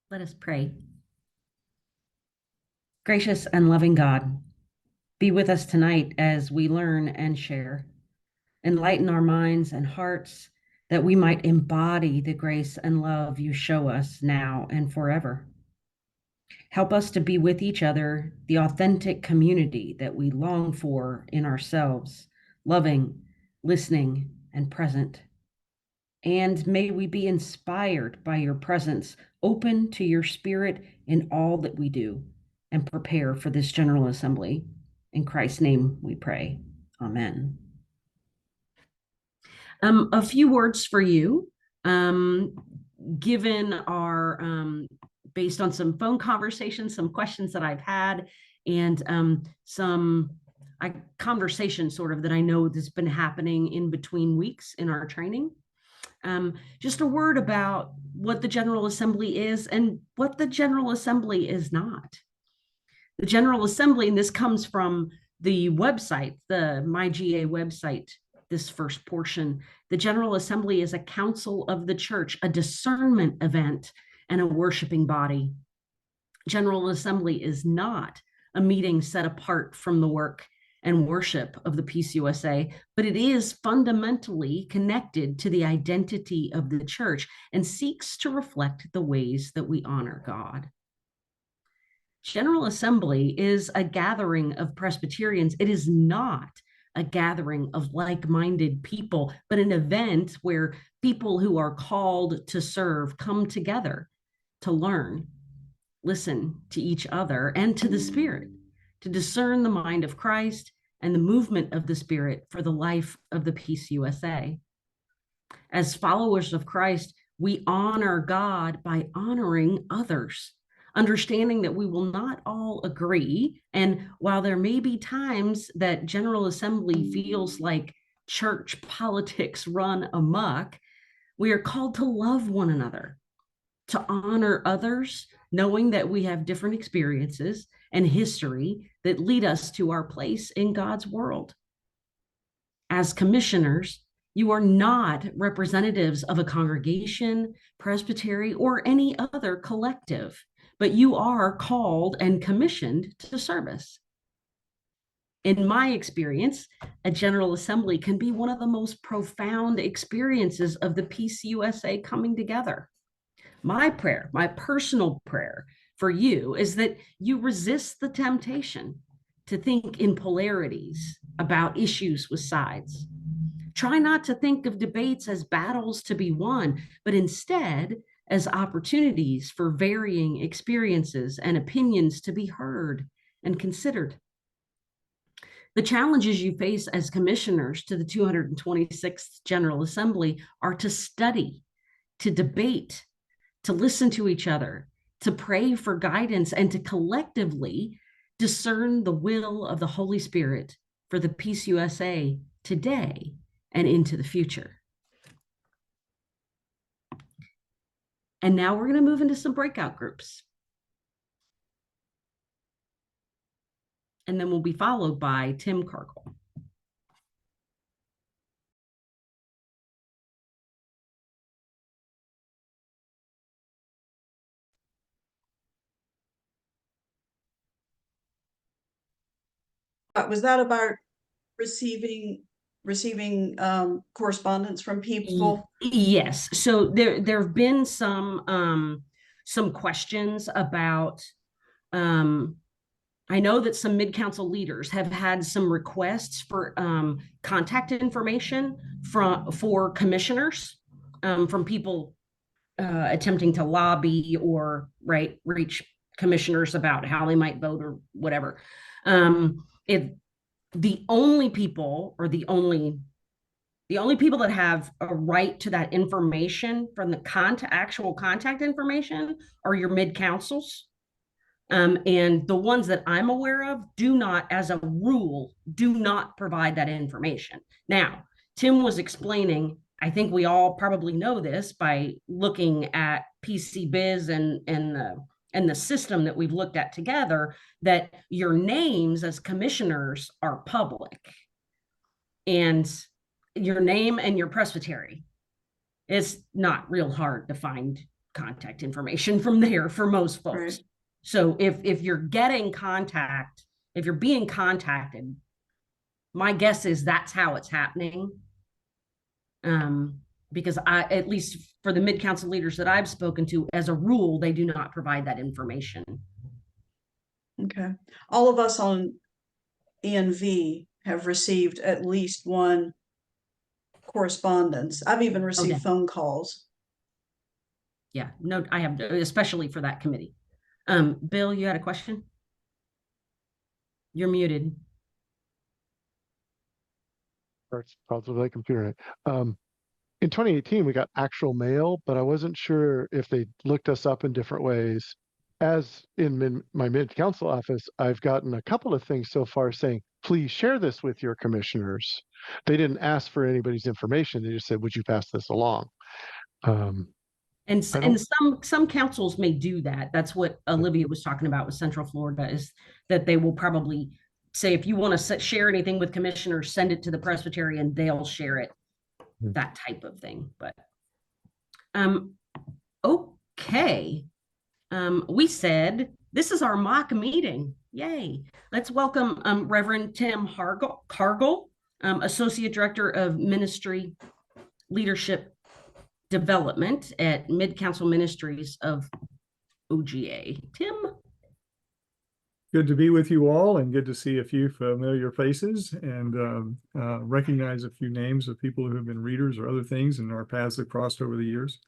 Let us pray. Gracious and loving God, be with us tonight as we learn and share. Enlighten our minds and hearts that we might embody the grace and love you show us now and forever. Help us to be with each other, the authentic community that we long for in ourselves, loving, listening, and present. And may we be inspired by your presence, open to your spirit in all that we do, and prepare for this General Assembly. In Christ's name we pray. Amen. A few words for you. Um, given our, based on some phone conversations, some questions that I've had, and some conversation sort of that I know that's been happening in between weeks in our training. Just a word about what the General Assembly is and what the General Assembly is not. The General Assembly, and this comes from the website, the MyGA website, this first portion. The General Assembly is a council of the church, a discernment event, and a worshiping body. General Assembly is not a meeting set apart from the work and worship of the PCUSA, but it is fundamentally connected to the identity of the church and seeks to reflect the ways that we honor God. General Assembly is a gathering of Presbyterians. It is not a gathering of like-minded people, but an event where people who are called to serve come together to learn, listen to each other and to the Spirit, to discern the mind of Christ and the movement of the Spirit for the life of the PCUSA. As followers of Christ, we honor God by honoring others, understanding that we will not all agree. And while there may be times that General Assembly feels like church politics run amok, we are called to love one another, to honor others, knowing that we have different experiences and history that lead us to our place in God's world. As commissioners, you are not representatives of a congregation, presbytery, or any other collective, but you are called and commissioned to service. In my experience, a General Assembly can be one of the most profound experiences of the PCUSA coming together. My prayer, my personal prayer for you is that you resist the temptation to think in polarities about issues with sides. Try not to think of debates as battles to be won, but instead as opportunities for varying experiences and opinions to be heard and considered. The challenges you face as commissioners to the 226th General Assembly are to study, to debate, to listen to each other, to pray for guidance, and to collectively discern the will of the Holy Spirit for the PCUSA today and into the future. And now we're going to move into some breakout groups. And then we'll be followed by Tim Cargill. Was that about receiving correspondence from people? Yes. So there have been some questions about I know that some mid-council leaders have had some requests for contact information for commissioners from people attempting to lobby or reach commissioners about how they might vote or whatever. If the only people or the only people that have a right to that information from the actual contact information are your mid councils. And the ones that I'm aware of do not, as a rule, do not provide that information. Now, Tim was explaining, I think we all probably know this by looking at PC Biz and the system that we've looked at together, that your names as commissioners are public. And your name and your presbytery. It's not real hard to find contact information from there for most folks. Right. So if you're getting contact, if you're being contacted, my guess is that's how it's happening. Because at least for the mid-council leaders that I've spoken to, as a rule, they do not provide that information. Okay. All of us on ENV have received at least one correspondence. I've even received phone calls. Yeah, no, I have, especially for that committee. Bill, you had a question? You're muted. Or it's probably my computer. In 2018, we got actual mail, but I wasn't sure if they looked us up in different ways. As in my mid-council office, I've gotten a couple of things so far saying, please share this with your commissioners. They didn't ask for anybody's information. They just said, would you pass this along? And some councils may do that. That's what Olivia was talking about with Central Florida, is that they will probably say, if you want to share anything with commissioners, send it to the Presbyterian, they'll share it, that type of thing. But okay. We said this is our mock meeting. Yay. Let's welcome Reverend Tim Cargill, Associate Director of Ministry Leadership Development at Mid-Council Ministries of OGA. Tim? Good to be with you all, and good to see a few familiar faces and recognize a few names of people who have been readers or other things, and our paths have crossed over the years.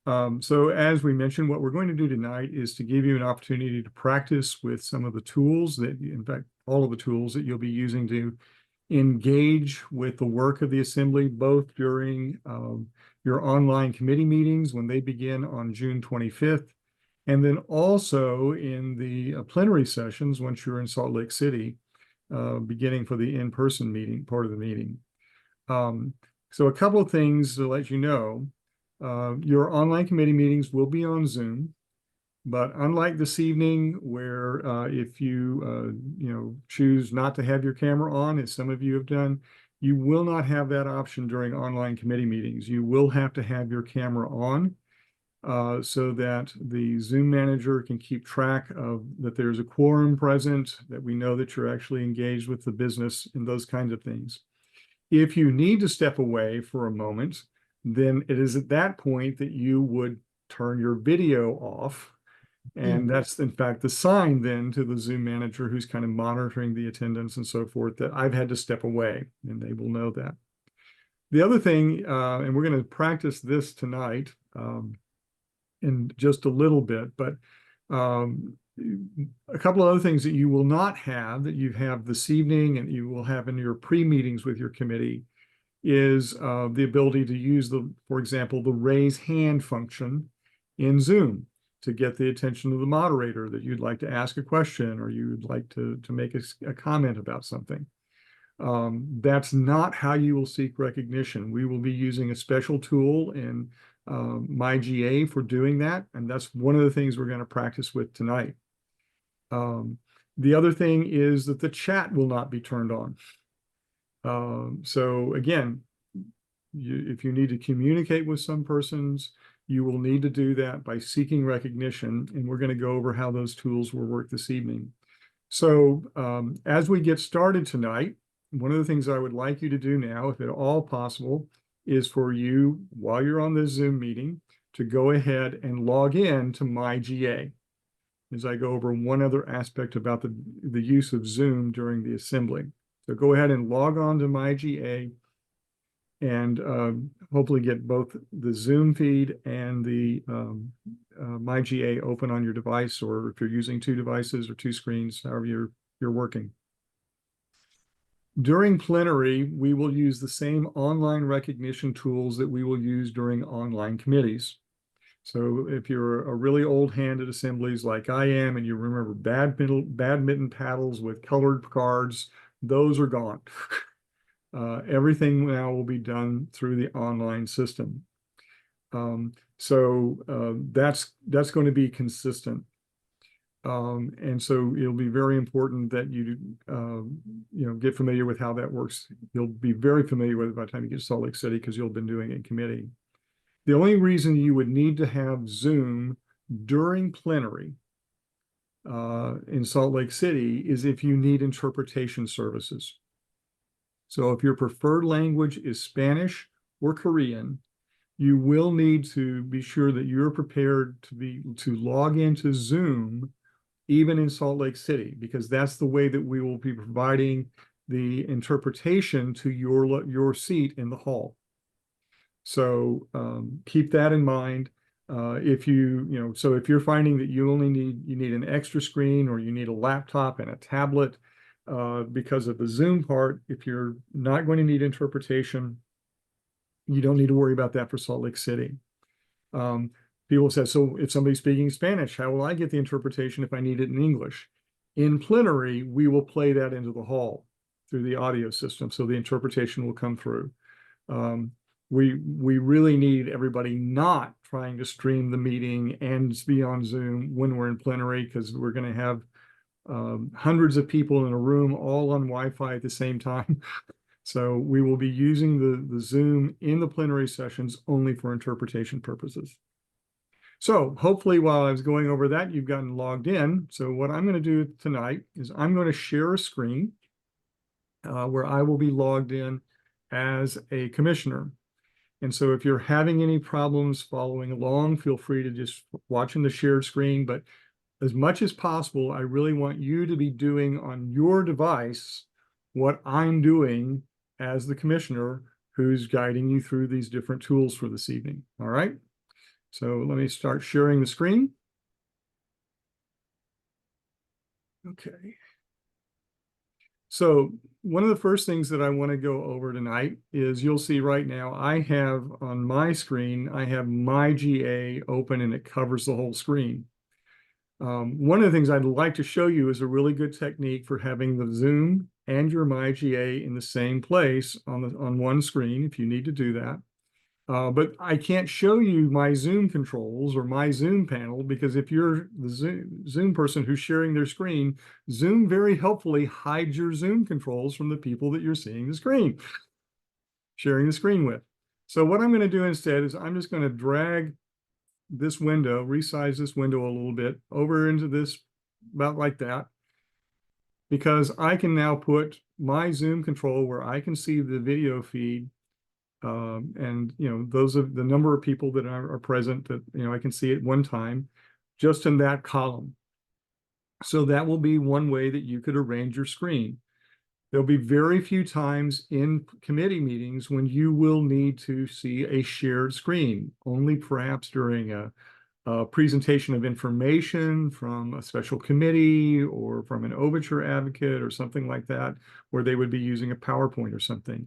So as we mentioned, what we're going to do tonight is to give you an opportunity to practice with some of the tools that, in fact, all of the tools that you'll be using to engage with the work of the Assembly, both during your online committee meetings when they begin on June 25th, and then also in the plenary sessions once you're in Salt Lake City, beginning for the in-person meeting, part of the meeting. So a couple of things to let you know. Your online committee meetings will be on Zoom, but unlike this evening, where if you choose not to have your camera on, as some of you have done, you will not have that option during online committee meetings. You will have to have your camera on so that the Zoom manager can keep track of that there's a quorum present, that we know that you're actually engaged with the business and those kinds of things. If you need to step away for a moment, then it is at that point that you would turn your video off. And that's, in fact, the sign then to the Zoom manager who's kind of monitoring the attendance and so forth, that I've had to step away, and they will know that. The other thing, and we're going to practice this tonight in just a little bit, but a couple of other things that you will not have that you have this evening and you will have in your pre-meetings with your committee is the ability to use for example, the raise hand function in Zoom to get the attention of the moderator that you'd like to ask a question or you'd like to make a comment about something. That's not how you will seek recognition. We will be using a special tool in MyGA for doing that, and that's one of the things we're going to practice with tonight. The other thing is that the chat will not be turned on. So again, if you need to communicate with some persons, you will need to do that by seeking recognition, and we're going to go over how those tools will work this evening. So as we get started tonight, one of the things I would like you to do now, if at all possible, is for you, while you're on this Zoom meeting, to go ahead and log in to MyGA, as I go over one other aspect about the use of Zoom during the assembly. So go ahead and log on to MyGA and hopefully get both the Zoom feed and the MyGA open on your device, or if you're using two devices or two screens, however you're working. During plenary, we will use the same online recognition tools that we will use during online committees. So if you're a really old hand at assemblies like I am, and you remember badminton paddles with colored cards, those are gone. Everything now will be done through the online system. So that's going to be consistent. And so it'll be very important that you get familiar with how that works. You'll be very familiar with it by the time you get to Salt Lake City, because you'll have been doing it in committee. The only reason you would need to have Zoom during plenary in Salt Lake City is if you need interpretation services. So if your preferred language is Spanish or Korean, you will need to be sure that you're prepared to log into Zoom even in Salt Lake City, because that's the way that we will be providing the interpretation to your seat in the hall. So keep that in mind. If so if you're finding that you need an extra screen, or you need a laptop and a tablet because of the Zoom part, if you're not going to need interpretation, you don't need to worry about that for Salt Lake City. People say, so if somebody's speaking Spanish, how will I get the interpretation if I need it in English? In plenary, we will play that into the hall through the audio system, so the interpretation will come through. We really need everybody not trying to stream the meeting and be on Zoom when we're in plenary, because we're going to have hundreds of people in a room all on Wi-Fi at the same time. So we will be using the Zoom in the plenary sessions only for interpretation purposes. So hopefully while I was going over that, you've gotten logged in. So what I'm going to do tonight is I'm going to share a screen where I will be logged in as a commissioner. And so if you're having any problems following along, feel free to just watch in the shared screen. But as much as possible, I really want you to be doing on your device what I'm doing as the commissioner who's guiding you through these different tools for this evening. All right. So let me start sharing the screen. Okay. So one of the first things that I want to go over tonight is, you'll see right now, I have on my screen, I have my GA open and it covers the whole screen. One of the things I'd like to show you is a really good technique for having the Zoom and your MyGA in the same place on one screen if you need to do that. But I can't show you my Zoom controls or my Zoom panel, because if you're the Zoom person who's sharing their screen, Zoom very helpfully hides your Zoom controls from the people that you're seeing the screen, sharing the screen with. So what I'm going to do instead is I'm just going to drag this window, resize this window a little bit over into this, about like that, because I can now put my Zoom control where I can see the video feed. And those are the number of people that are present that I can see at one time, just in that column. So that will be one way that you could arrange your screen. There'll be very few times in committee meetings when you will need to see a shared screen, only perhaps during a presentation of information from a special committee or from an overture advocate or something like that, where they would be using a PowerPoint or something.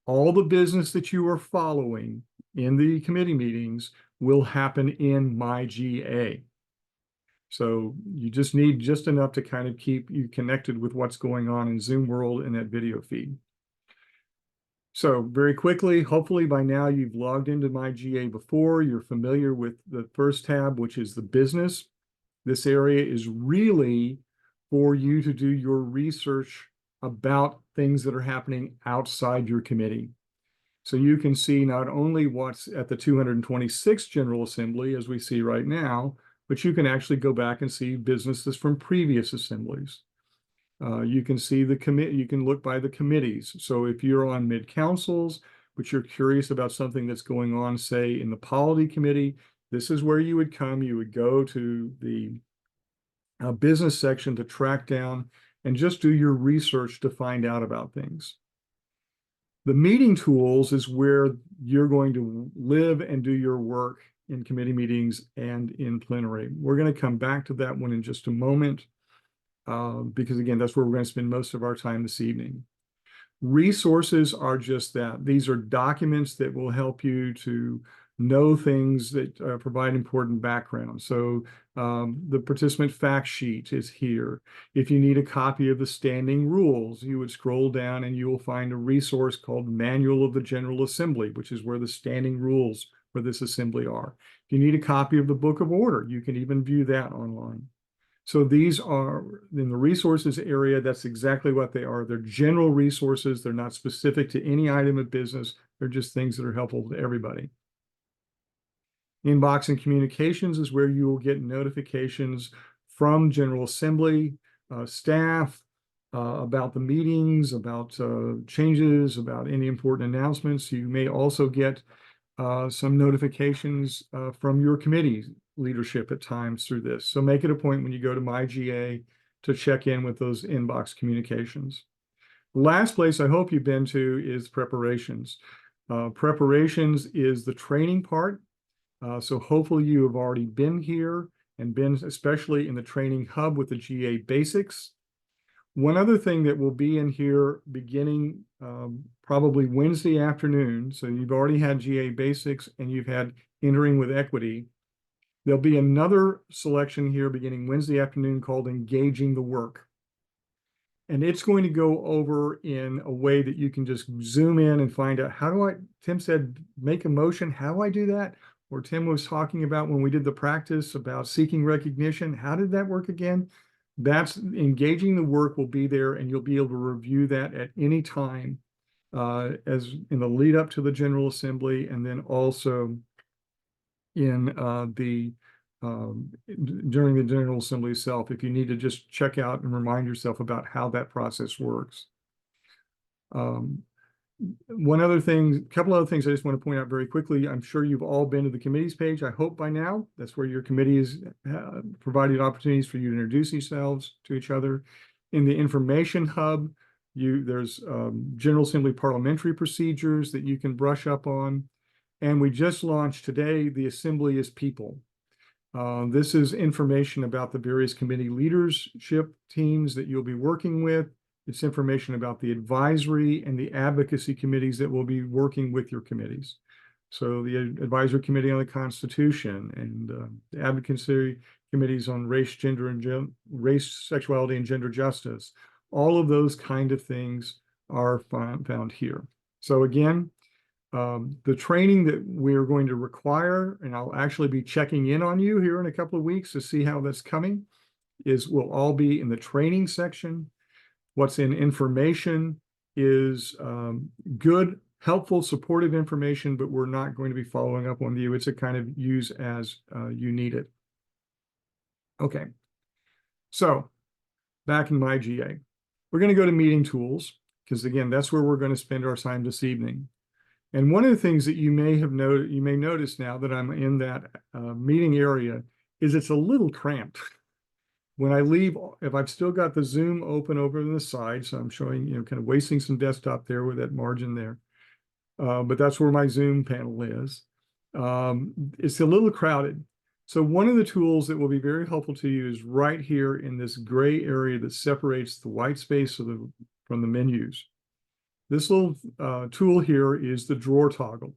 All the business that you are following in the committee meetings will happen in MyGA. So you just need just enough to kind of keep you connected with what's going on in Zoom world in that video feed. So very quickly, hopefully by now you've logged into MyGA before. You're familiar with the first tab, which is the business. This area is really for you to do your research about things that are happening outside your committee. So you can see not only what's at the 226th General Assembly, as we see right now, but you can actually go back and see businesses from previous assemblies. You can see the committee, you can look by the committees. So if you're on mid-councils, but you're curious about something that's going on, say, in the Polity Committee, this is where you would come. You would go to the business section to track down and just do your research to find out about things. The meeting tools is where you're going to live and do your work in committee meetings and in plenary. We're going to come back to that one in just a moment, because again, that's where we're going to spend most of our time this evening. Resources are just that. These are documents that will help you to know things that provide important background. So the participant fact sheet is here. If you need a copy of the standing rules, you would scroll down and you will find a resource called Manual of the General Assembly, which is where the standing rules for this assembly are. If you need a copy of the Book of Order, you can even view that online. So these are in the resources area. That's exactly what they are. They're general resources. They're not specific to any item of business. They're just things that are helpful to everybody. Inbox and communications is where you will get notifications from General Assembly, staff, about the meetings, about changes, about any important announcements. You may also get some notifications from your committee leadership at times through this. So make it a point when you go to MyGA to check in with those inbox communications. The last place I hope you've been to is preparations. Preparations is the training part. So hopefully you have already been here and been especially in the training hub with the GA basics. One other thing that will be in here beginning probably Wednesday afternoon, so you've already had GA basics and you've had entering with equity. There'll be another selection here beginning Wednesday afternoon called Engaging the Work. And it's going to go over in a way that you can just zoom in and find out, how do I, Tim said, make a motion, how do I do that? Or Tim was talking about when we did the practice about seeking recognition, how did that work again? That's Engaging the Work will be there, and you'll be able to review that at any time as in the lead up to the General Assembly, and then also in during the General Assembly itself, if you need to just check out and remind yourself about how that process works. One other thing, a couple other things I just want to point out very quickly. I'm sure you've all been to the committees page, I hope by now. That's where your committees provided opportunities for you to introduce yourselves to each other. In the information hub, there's General Assembly parliamentary procedures that you can brush up on. And we just launched today, the Assembly is People. This is information about the various committee leadership teams that you'll be working with. It's information about the advisory and the advocacy committees that will be working with your committees. So the advisory committee on the Constitution and the advocacy committees on race, gender, and race, sexuality, and gender justice. All of those kind of things are found here. So again, the training that we're going to require, and I'll actually be checking in on you here in a couple of weeks to see how that's coming, will all be in the training section. What's in information is good, helpful, supportive information, but we're not going to be following up on you. It's a kind of use as you need it. Okay, so back in MyGA, we're going to go to meeting tools, because again, that's where we're going to spend our time this evening. And one of the things that you may have noticed, you may notice now that I'm in that meeting area, is it's a little cramped. When I leave, if I've still got the Zoom open over on the side, so I'm showing, kind of wasting some desktop there with that margin there. But that's where my Zoom panel is. It's a little crowded. So one of the tools that will be very helpful to you is right here in this gray area that separates the white space from the menus. This little tool here is the drawer toggle.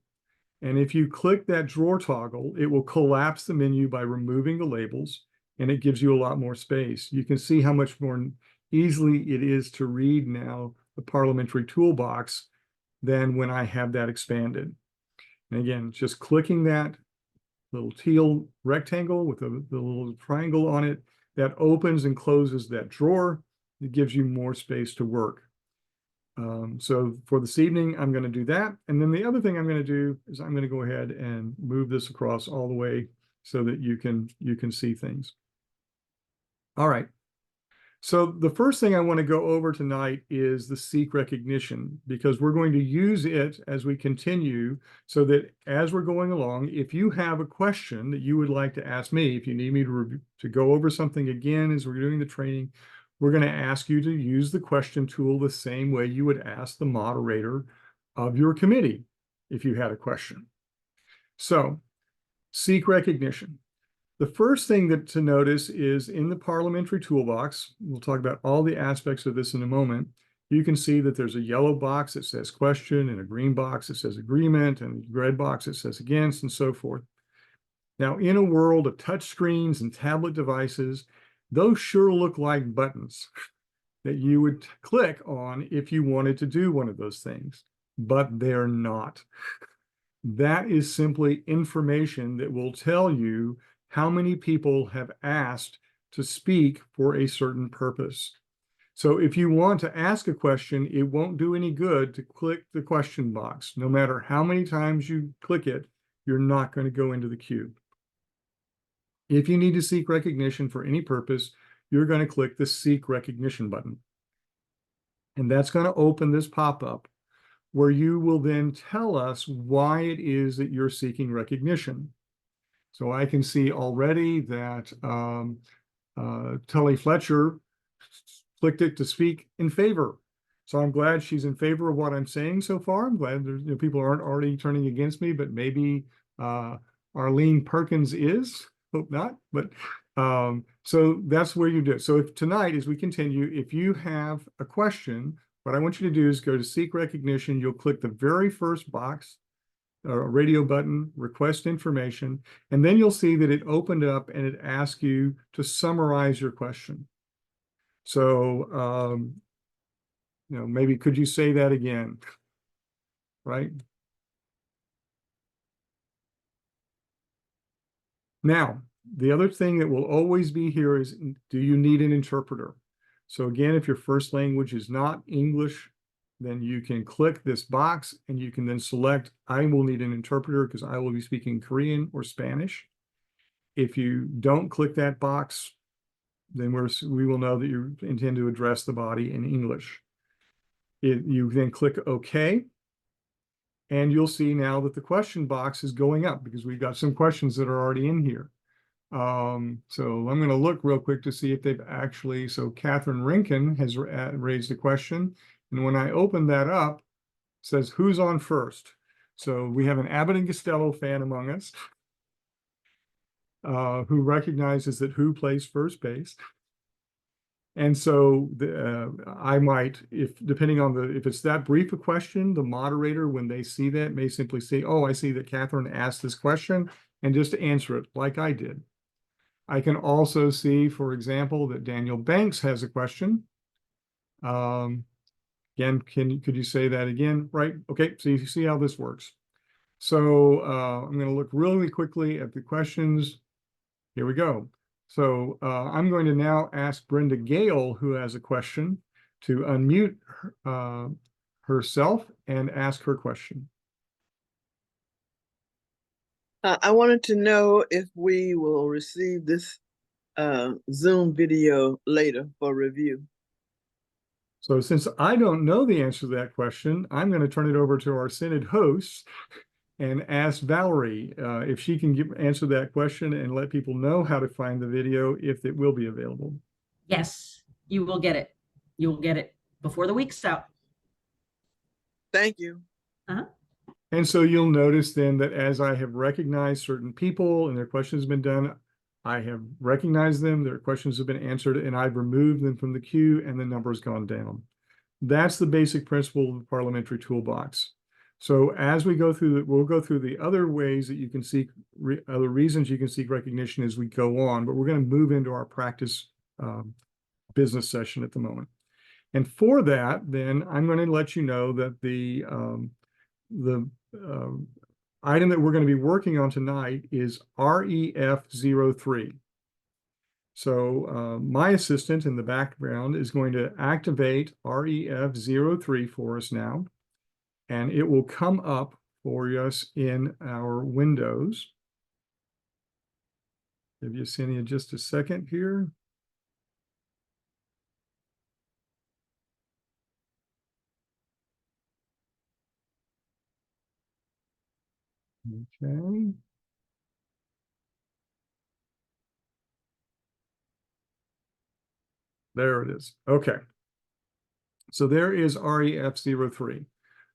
And if you click that drawer toggle, it will collapse the menu by removing the labels, and it gives you a lot more space. You can see how much more easily it is to read now the parliamentary toolbox than when I have that expanded. And again, just clicking that little teal rectangle with the little triangle on it, that opens and closes that drawer. It gives you more space to work. So for this evening, I'm going to do that. And then the other thing I'm going to do is I'm going to go ahead and move this across all the way so that you can see things. All right. So the first thing I want to go over tonight is the Seek recognition, because we're going to use it as we continue, so that as we're going along, if you have a question that you would like to ask me, if you need me to go over something again as we're doing the training, we're going to ask you to use the question tool the same way you would ask the moderator of your committee if you had a question. So, Seek recognition. The first thing to notice is in the parliamentary toolbox, we'll talk about all the aspects of this in a moment. You can see that there's a yellow box that says question, and a green box that says agreement, and a red box that says against, and so forth. Now, in a world of touch screens and tablet devices, those sure look like buttons that you would click on if you wanted to do one of those things, but they're not. That is simply information that will tell you how many people have asked to speak for a certain purpose. So if you want to ask a question, it won't do any good to click the question box. No matter how many times you click it, you're not going to go into the queue. If you need to seek recognition for any purpose, you're going to click the Seek Recognition button. And that's going to open this pop-up where you will then tell us why it is that you're seeking recognition. So I can see already that Tully Fletcher clicked it to speak in favor. So I'm glad she's in favor of what I'm saying so far. I'm glad there's, people aren't already turning against me, but maybe Arlene Perkins is. Hope not. But so that's where you do it. So if tonight, as we continue, if you have a question, what I want you to do is go to Seek Recognition. You'll click the very first box, radio button, request information, and then you'll see that it opened up and it asks you to summarize your question. So, maybe could you say that again? Right? Now, the other thing that will always be here is, do you need an interpreter? So again, if your first language is not English, then you can click this box and you can then select, I will need an interpreter because I will be speaking Korean or Spanish. If you don't click that box, then we will know that you intend to address the body in English. You then click OK, and you'll see now that the question box is going up because we've got some questions that are already in here. So I'm going to look real quick to see if they've actually, so Catherine Rinkin has raised a question. And when I open that up, it says, who's on first? So we have an Abbott and Costello fan among us who recognizes that who plays first base. And so I might, depending on if it's that brief a question, the moderator, when they see that, may simply say, oh, I see that Catherine asked this question, and just answer it like I did. I can also see, for example, that Daniel Banks has a question. Again, could you say that again? Right. Okay. So you see how this works. So I'm going to look really quickly at the questions. Here we go. So I'm going to now ask Brenda Gale, who has a question, to unmute herself and ask her question. I wanted to know if we will receive this Zoom video later for review. So since I don't know the answer to that question, I'm going to turn it over to our Synod host and ask Valerie if she can answer that question and let people know how to find the video if it will be available. Yes, you will get it. You will get it before the week's out. Thank you. And so you'll notice then that as I have recognized certain people and their questions have been done, I have recognized them, their questions have been answered, and I've removed them from the queue and the number's gone down. That's the basic principle of the parliamentary toolbox. So as we go through, we'll go through the other ways that you can seek, other reasons you can seek recognition as we go on, but we're going to move into our practice business session at the moment. And for that, then I'm going to let you know that the item that we're going to be working on tonight is REF03. So my assistant in the background is going to activate REF03 for us now, and it will come up for us in our windows. Give you Yesenia just a second here. Okay. There it is. Okay. So there is REF03.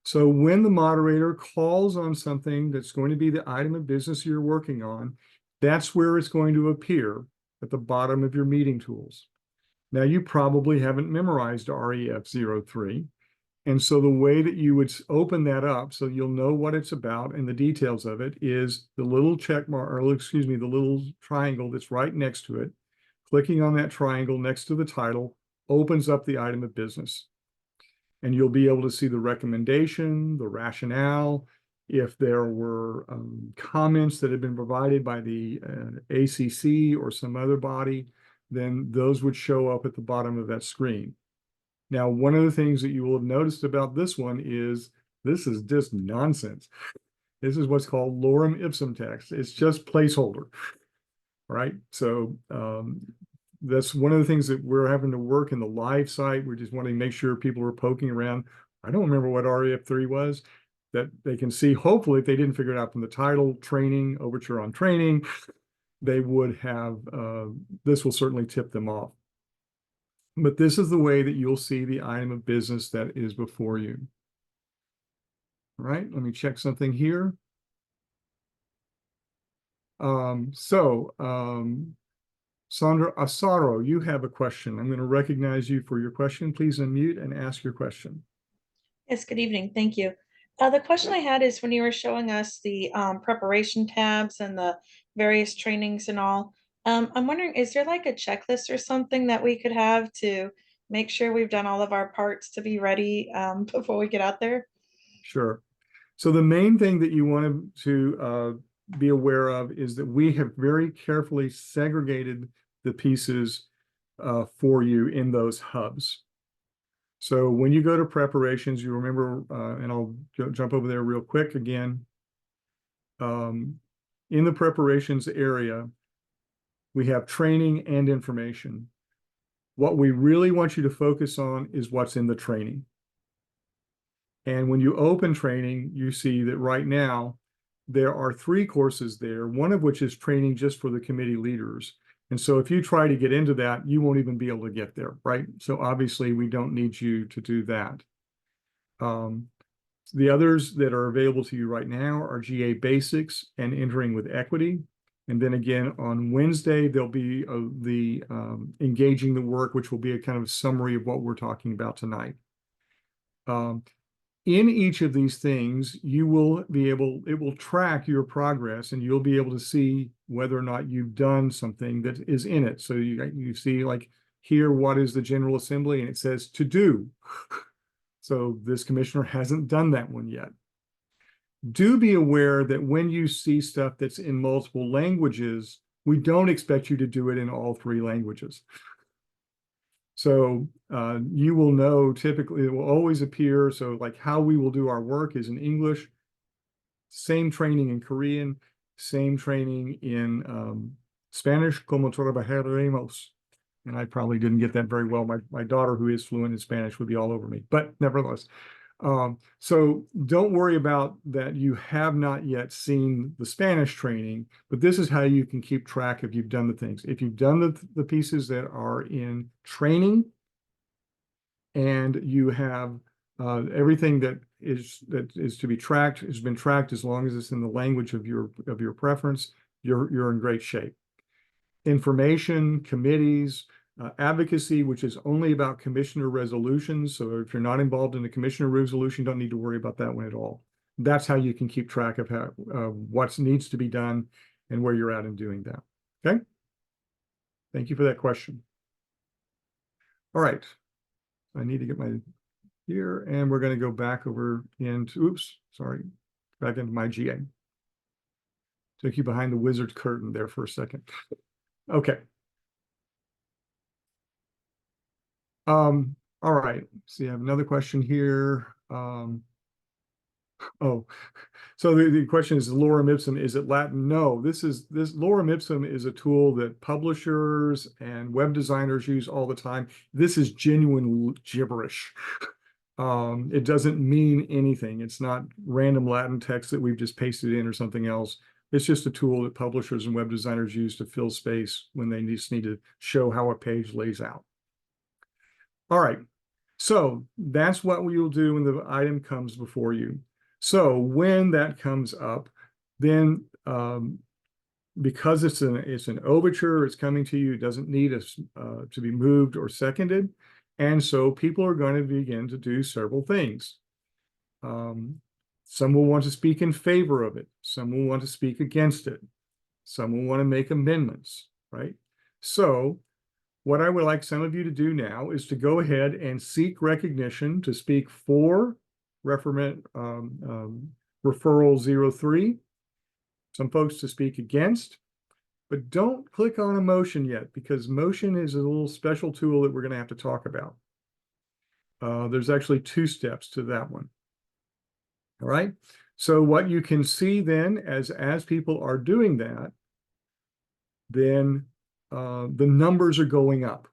So when the moderator calls on something that's going to be the item of business you're working on, that's where it's going to appear at the bottom of your meeting tools. Now, you probably haven't memorized REF03. And so the way that you would open that up, so you'll know what it's about and the details of it, is the little check mark, or excuse me, the little triangle that's right next to it. Clicking on that triangle next to the title opens up the item of business. And you'll be able to see the recommendation, the rationale. If there were comments that had been provided by the ACC or some other body, then those would show up at the bottom of that screen. Now, one of the things that you will have noticed about this one is this is just nonsense. This is what's called lorem ipsum text. It's just placeholder. right? So that's one of the things that we're having to work in the live site. We're just wanting to make sure people are poking around. I don't remember what REF3 was, that they can see. Hopefully, if they didn't figure it out from the title, training, overture on training, they would have, this will certainly tip them off. But this is the way that you'll see the item of business that is before you. All right, let me check something here. Sandra Asaro, you have a question. I'm going to recognize you for your question. Please unmute and ask your question. Yes, good evening. Thank you. The question I had is when you were showing us the preparation tabs and the various trainings and all, I'm wondering, is there like a checklist or something that we could have to make sure we've done all of our parts to be ready before we get out there? Sure. So the main thing that you want to be aware of is that we have very carefully segregated the pieces for you in those hubs. So when you go to preparations, you remember, and I'll jump over there real quick again. In the preparations area, we have training and information. What we really want you to focus on is what's in the training. And when you open training, you see that right now, there are 3 courses there, one of which is training just for the committee leaders. And so if you try to get into that, you won't even be able to get there, right? So obviously we don't need you to do that. The others that are available to you right now are GA Basics and Entering with Equity. And then again, on Wednesday, there'll be the Engaging the Work, which will be a kind of summary of what we're talking about tonight. In each of these things, you will be able, it will track your progress and you'll be able to see whether or not you've done something that is in it. So you see like here, what is the General Assembly? And it says to do. So this commissioner hasn't done that one yet. Do be aware that when you see stuff that's in multiple languages, we don't expect you to do it in all 3 languages. So you will know typically it will always appear. So like how we will do our work is in English, same training in Korean, same training in Spanish, como trabajaremos. And I probably didn't get that very well. My daughter, who is fluent in Spanish, would be all over me, but nevertheless. So don't worry about that. You have not yet seen the Spanish training, but this is how you can keep track if you've done the things. If you've done the pieces that are in training and you have everything that is to be tracked has been tracked as long as it's in the language of your preference, you're in great shape. Information, committees, advocacy, which is only about commissioner resolutions. So if you're not involved in a commissioner resolution, you don't need to worry about that one at all. That's how you can keep track of how what needs to be done and where you're at in doing that. Okay. Thank you for that question. All right. I need to get my here, and we're going to go back over into, back into my GA. Took you behind the wizard curtain there for a second. Okay. All right. See, I have another question here. Oh, so the question is lorem ipsum, is it Latin? No, this lorem ipsum is a tool that publishers and web designers use all the time. This is genuine gibberish. It doesn't mean anything. It's not random Latin text that we've just pasted in or something else. It's just a tool that publishers and web designers use to fill space when they just need to show how a page lays out. All right, so that's what we will do when the item comes before you. So when that comes up, then because it's an overture, it's coming to you, it doesn't need to be moved or seconded. And so people are going to begin to do several things. Some will want to speak in favor of it. Some will want to speak against it. Some will want to make amendments, right? So what I would like some of you to do now is to go ahead and seek recognition to speak for referral 03. Some folks to speak against, but don't click on a motion yet because motion is a little special tool that we're going to have to talk about. There's actually 2 steps to that one. All right. So what you can see then as people are doing that then the numbers are going up.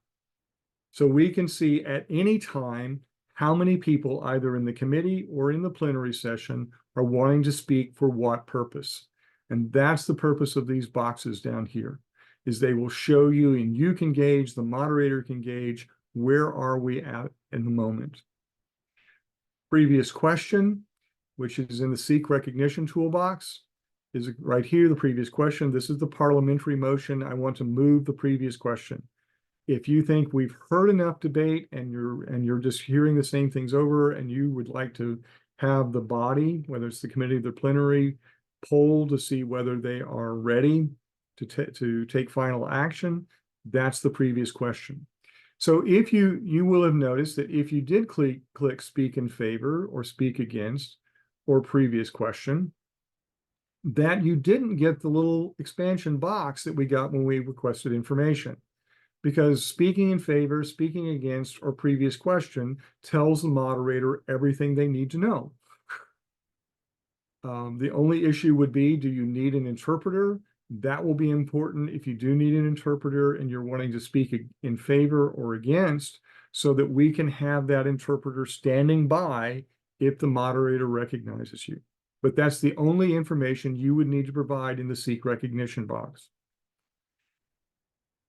So we can see at any time how many people either in the committee or in the plenary session are wanting to speak for what purpose. And that's the purpose of these boxes down here, is they will show you, and you can gauge, the moderator can gauge, where are we at in the moment. Previous question, which is in the Seek Recognition toolbox, is right here, the previous question. This is the parliamentary motion. I want to move the previous question. If you think we've heard enough debate and you're just hearing the same things over, and you would like to have the body, whether it's the committee or the plenary, poll to see whether they are ready to take final action, that's the previous question. So if you will have noticed that if you did click speak in favor or speak against or previous question, that you didn't get the little expansion box that we got when we requested information. Because speaking in favor, speaking against, or previous question tells the moderator everything they need to know. The only issue would be, do you need an interpreter? That will be important if you do need an interpreter and you're wanting to speak in favor or against, so that we can have that interpreter standing by if the moderator recognizes you. But that's the only information you would need to provide in the Seek Recognition box.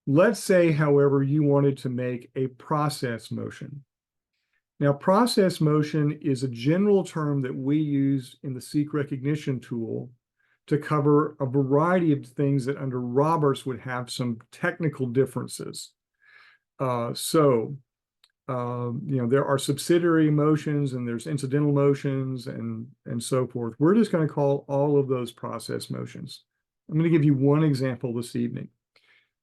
Let's say, however, you wanted to make a process motion. Now, process motion is a general term that we use in the Seek Recognition tool to cover a variety of things that under Roberts would have some technical differences. There are subsidiary motions and there's incidental motions and so forth. We're just going to call all of those process motions. I'm going to give you one example this evening.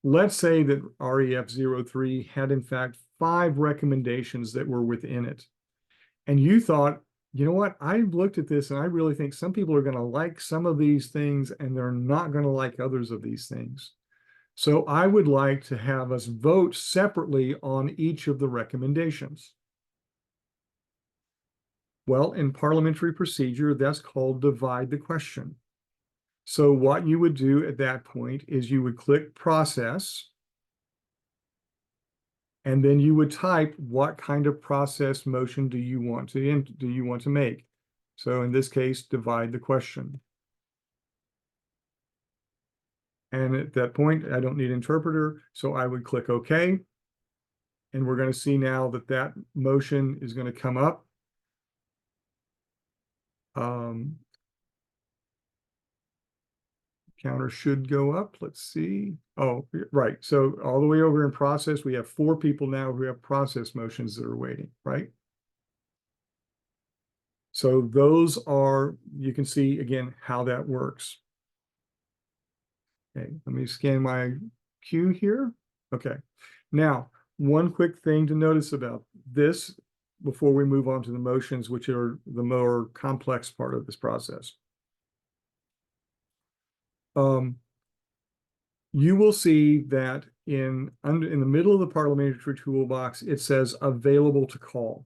Let's say that REF 03 had in fact 5 recommendations that were within it. And you thought, you know what, I've looked at this and I really think some people are going to like some of these things and they're not going to like others of these things. So I would like to have us vote separately on each of the recommendations. Well, in parliamentary procedure, that's called divide the question. So what you would do at that point is you would click process, and then you would type what kind of process motion do you want to make. So in this case, divide the question. And at that point, I don't need interpreter, so I would click OK. And we're going to see now that that motion is going to come up. Counter should go up. Let's see. Oh, right. So all the way over in process, we have 4 people now who have process motions that are waiting, right? So those are, you can see again how that works. Okay, let me scan my queue here. Okay. Now, one quick thing to notice about this before we move on to the motions, which are the more complex part of this process. You will see that in the middle of the parliamentary toolbox, it says available to call.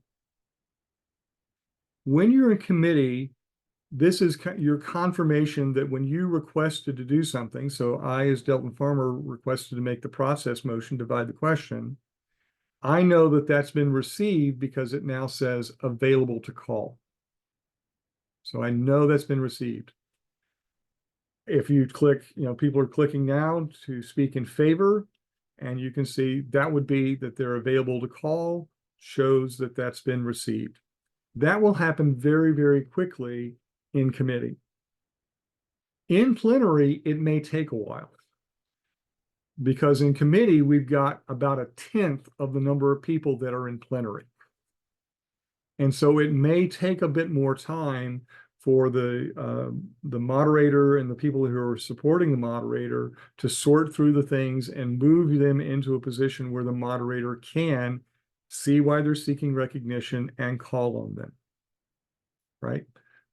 When you're in committee, this is your confirmation that when you requested to do something, so I, as Delton Farmer, requested to make the process motion, divide the question, I know that that's been received because it now says available to call. So I know that's been received. If you click, people are clicking now to speak in favor, and you can see that would be that they're available to call, shows that that's been received. That will happen very, very quickly in committee. In plenary, it may take a while, because in committee, we've got about 1/10 of the number of people that are in plenary. And so it may take a bit more time for the moderator and the people who are supporting the moderator to sort through the things and move them into a position where the moderator can see why they're seeking recognition and call on them, right?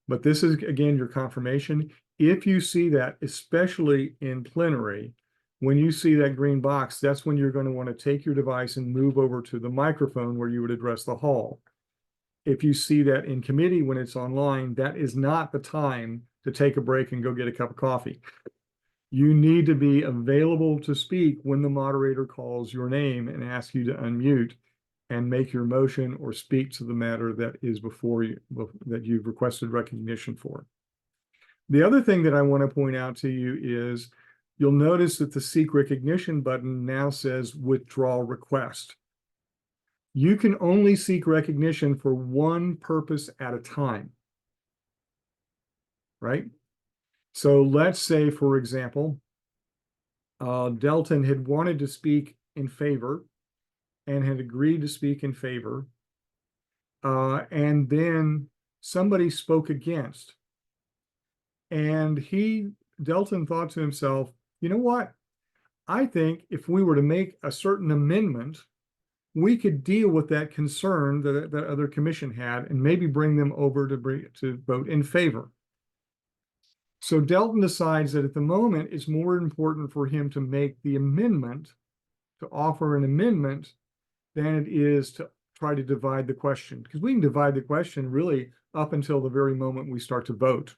But this is, again, your confirmation. If you see that, especially in plenary, when you see that green box, that's when you're going to want to take your device and move over to the microphone where you would address the hall. If you see that in committee when it's online, that is not the time to take a break and go get a cup of coffee. You need to be available to speak when the moderator calls your name and asks you to unmute and make your motion or speak to the matter that is before you, that you've requested recognition for. The other thing that I want to point out to you is you'll notice that the Seek Recognition button now says Withdraw Request. You can only seek recognition for one purpose at a time, right? So let's say, for example, Delton had wanted to speak in favor and had agreed to speak in favor, and then somebody spoke against. And Delton thought to himself, you know what? I think if we were to make a certain amendment, we could deal with that concern that that other commission had and maybe bring them over to vote in favor. So Delton decides that at the moment, it's more important for him to make the amendment, to offer an amendment, than it is to try to divide the question. Because we can divide the question really up until the very moment we start to vote.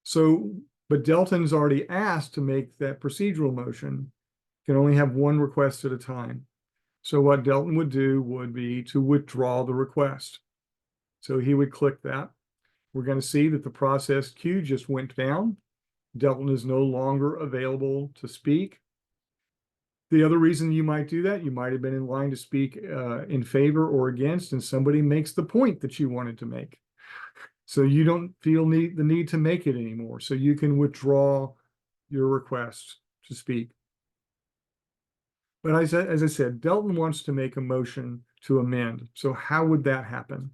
So, but Delton's already asked to make that procedural motion, can only have one request at a time. So what Delton would do would be to withdraw the request. So he would click that. We're going to see that the process queue just went down. Delton is no longer available to speak. The other reason you might do that, you might have been in line to speak in favor or against, and somebody makes the point that you wanted to make. So you don't feel the need to make it anymore. So you can withdraw your request to speak. But as I said, Delton wants to make a motion to amend. So how would that happen?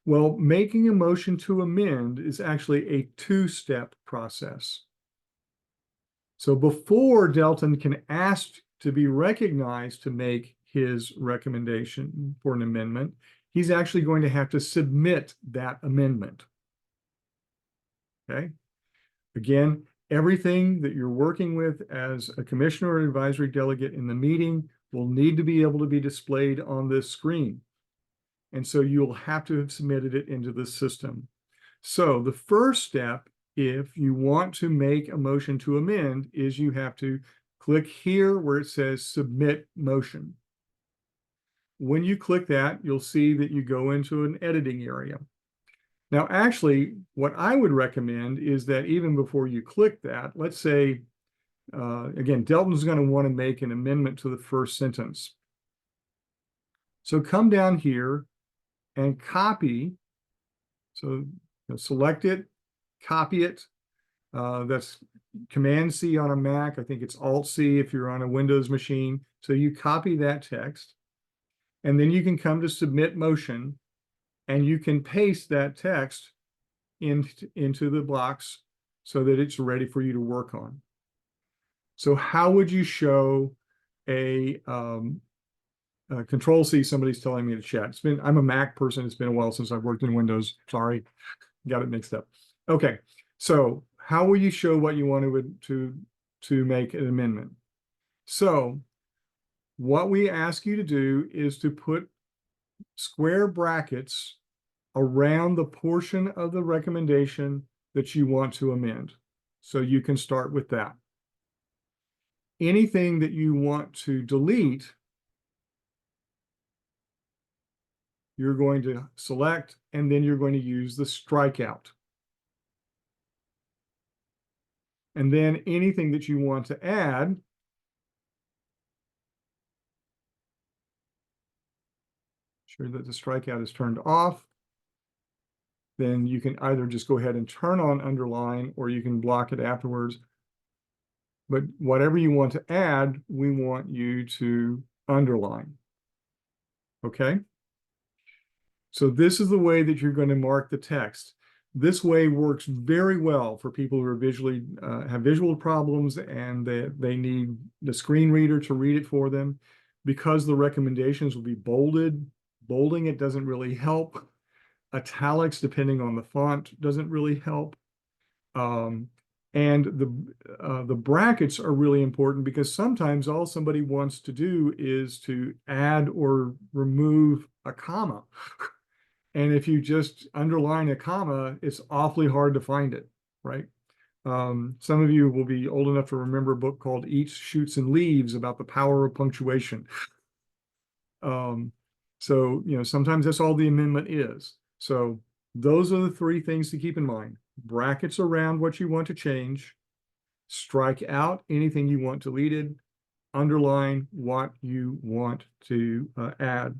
Well, making a motion to amend is actually a two-step process. So before Delton can ask to be recognized to make his recommendation for an amendment, he's actually going to have to submit that amendment. Okay? Again, everything that you're working with as a commissioner or advisory delegate in the meeting will need to be able to be displayed on this screen. And so you'll have to have submitted it into the system. So the first step, if you want to make a motion to amend, is you have to click here where it says Submit Motion. When you click that, you'll see that you go into an editing area. Now, actually, what I would recommend is that even before you click that, let's say, again, Delton's going to want to make an amendment to the first sentence. So come down here and copy. So select it, copy it. That's Command-C on a Mac. I think it's Alt-C if you're on a Windows machine. So you copy that text, and then you can come to Submit Motion, and you can paste that text into the box so that it's ready for you to work on. So how would you show a Control-C? Somebody's telling me to chat. I'm a Mac person. It's been a while since I've worked in Windows. Sorry, got it mixed up. Okay, so how will you show what you want to make an amendment? So what we ask you to do is to put square brackets around the portion of the recommendation that you want to amend. So you can start with that. Anything that you want to delete, you're going to select, and then you're going to use the strikeout. And then anything that you want to add, sure that the strikeout is turned off. Then you can either just go ahead and turn on underline, or you can block it afterwards. But whatever you want to add, we want you to underline. Okay? So this is the way that you're going to mark the text. This way works very well for people who are have visual problems and they need the screen reader to read it for them. Because the recommendations will be bolded, bolding it doesn't really help. Italics, depending on the font, doesn't really help. And the brackets are really important because sometimes all somebody wants to do is to add or remove a comma. And if you just underline a comma, it's awfully hard to find it, right? Some of you will be old enough to remember a book called Eats, Shoots, and Leaves about the power of punctuation. So, sometimes that's all the amendment is. So those are the three things to keep in mind. Brackets around what you want to change, strike out anything you want deleted, underline what you want to add.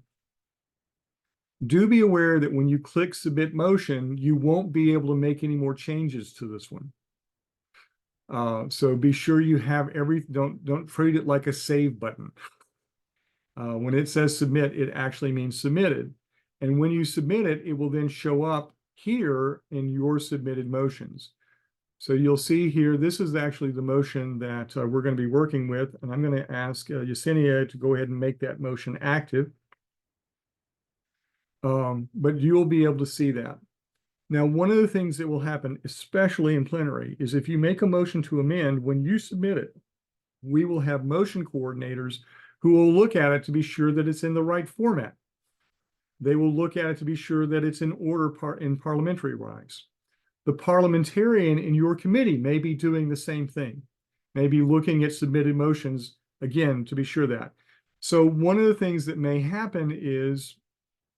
Do be aware that when you click submit motion, you won't be able to make any more changes to this one. So be sure you have don't treat it like a save button. When it says submit, it actually means submitted. And when you submit it, it will then show up here in your submitted motions. So you'll see here, this is actually the motion that we're going to be working with. And I'm going to ask Yesenia to go ahead and make that motion active. But you'll be able to see that. Now, one of the things that will happen, especially in plenary, is if you make a motion to amend, when you submit it, we will have motion coordinators who will look at it to be sure that it's in the right format. They will look at it to be sure that it's in order in parliamentary wise. The parliamentarian in your committee may be doing the same thing, maybe looking at submitted motions again to be sure that. So one of the things that may happen is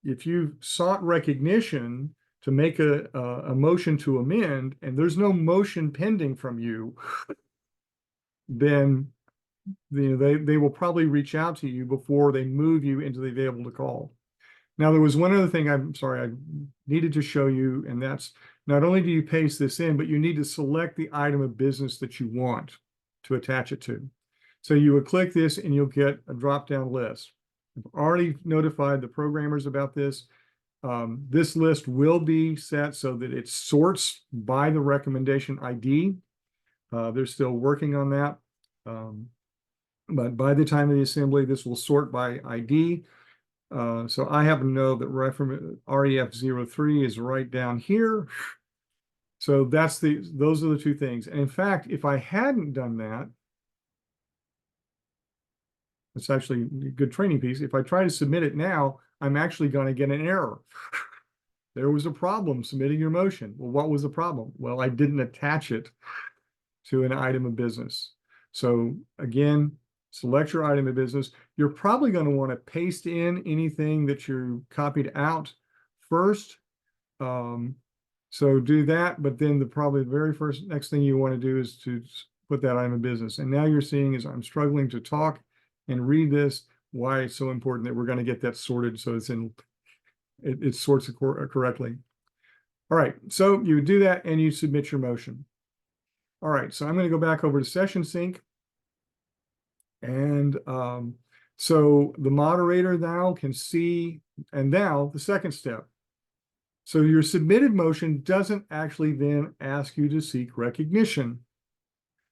if you've sought recognition to make a motion to amend and there's no motion pending from you, then they will probably reach out to you before they move you into the available to call. Now, there was one other thing I needed to show you, and that's not only do you paste this in, but you need to select the item of business that you want to attach it to. So you would click this and you'll get a drop-down list. I've already notified the programmers about this. This list will be set so that it sorts by the recommendation ID. They're still working on that. But by the time of the assembly, this will sort by ID. So I happen to know that REF03 is right down here. So those are the two things. And in fact, if I hadn't done that, it's actually a good training piece. If I try to submit it now, I'm actually going to get an error. There was a problem submitting your motion. Well, what was the problem? Well, I didn't attach it to an item of business. So again, select your item of business. You're probably going to want to paste in anything that you copied out first. So do that, but then probably the very next thing you want to do is to put that item of business. And now you're seeing is I'm struggling to talk and read this, why it's so important that we're going to get that sorted so it sorts correctly. All right, so you do that and you submit your motion. All right, so I'm going to go back over to Session Sync. And so the moderator now can see, and now the second step. So your submitted motion doesn't actually then ask you to seek recognition.